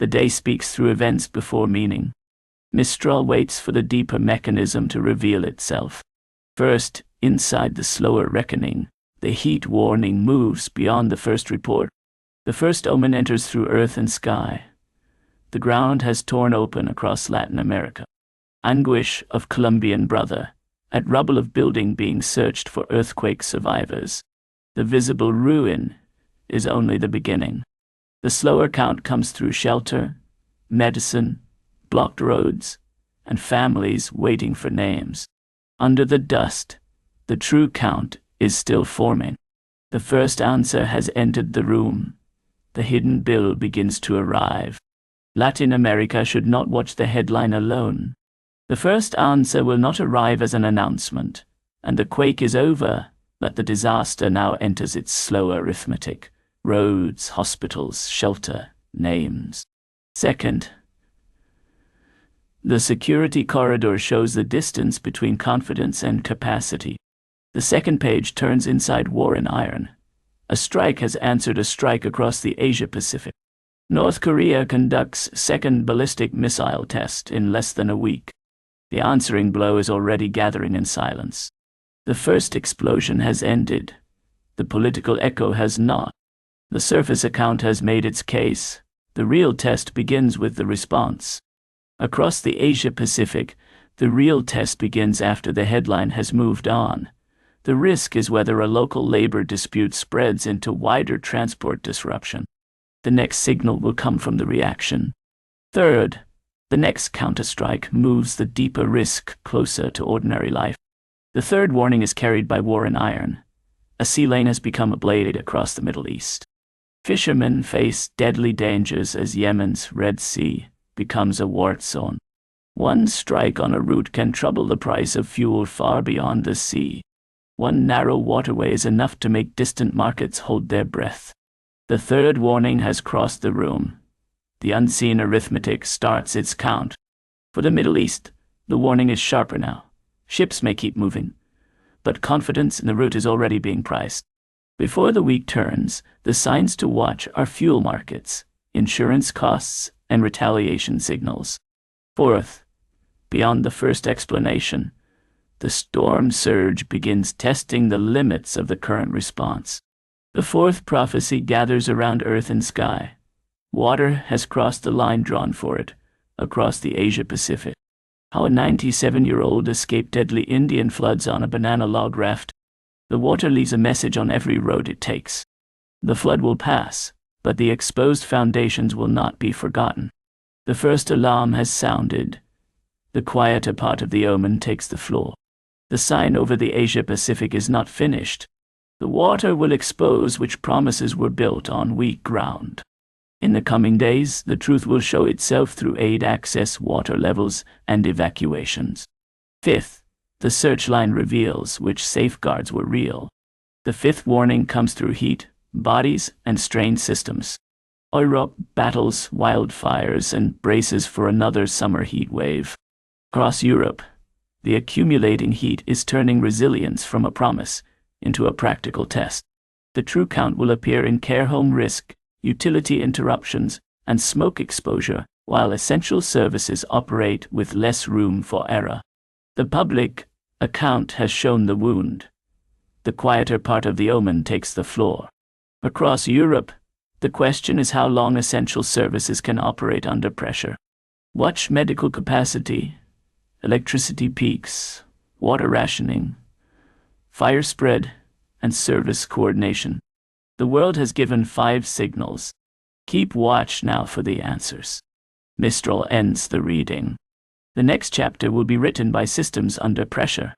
The day speaks through events before meaning. Mistral waits for the deeper mechanism to reveal itself. First, inside the slower reckoning, the heat warning moves beyond the first report. The first omen enters through earth and sky. The ground has torn open across Latin America. Anguish of Colombian brother, at rubble of building being searched for earthquake survivors. The visible ruin is only the beginning. The slower count comes through shelter, medicine, blocked roads, and families waiting for names. Under the dust, the true count is still forming. The first answer has entered the room. The hidden bill begins to arrive. Latin America should not watch the headline alone. The first answer will not arrive as an announcement, and the quake is over, but the disaster now enters its slow arithmetic. Roads, hospitals, shelter, names. Second, the security corridor shows the distance between confidence and capacity. The second page turns inside war in iron. A strike has answered a strike across the Asia-Pacific. North Korea conducts second ballistic missile test in less than a week. The answering blow is already gathering in silence. The first explosion has ended. The political echo has not. The surface account has made its case. The real test begins with the response. Across the Asia-Pacific, the real test begins after the headline has moved on. The risk is whether a local labor dispute spreads into wider transport disruption. The next signal will come from the reaction. Third, the next counterstrike moves the deeper risk closer to ordinary life. The third warning is carried by war in iron. A sea lane has become a blade across the Middle East. Fishermen face deadly dangers as Yemen's Red Sea becomes a war zone. One strike on a route can trouble the price of fuel far beyond the sea. One narrow waterway is enough to make distant markets hold their breath. The third warning has crossed the room. The unseen arithmetic starts its count. For the Middle East, the warning is sharper now. Ships may keep moving, but confidence in the route is already being priced. Before the week turns, the signs to watch are fuel markets, insurance costs, and retaliation signals. Fourth, beyond the first explanation, the storm surge begins testing the limits of the current response. The fourth prophecy gathers around earth and sky. Water has crossed the line drawn for it, across the Asia-Pacific. How a 97-year-old escaped deadly Indian floods on a banana log raft. The water leaves a message on every road it takes. The flood will pass, but the exposed foundations will not be forgotten. The first alarm has sounded. The quieter part of the omen takes the floor. The sign over the Asia-Pacific is not finished. The water will expose which promises were built on weak ground. In the coming days, the truth will show itself through aid access, water levels, and evacuations. Fifth, the searchline reveals which safeguards were real. The fifth warning comes through heat, bodies, and strained systems. Europe battles wildfires and braces for another summer heat wave. Across Europe, the accumulating heat is turning resilience from a promise into a practical test. The true count will appear in care home risk, utility interruptions, and smoke exposure, while essential services operate with less room for error. The public account has shown the wound. The quieter part of the omen takes the floor. Across Europe, the question is how long essential services can operate under pressure. Watch medical capacity, electricity peaks, water rationing, fire spread, and service coordination. The world has given 5 signals. Keep watch now for the answers. Mistral ends the reading. The next chapter will be written by systems under pressure.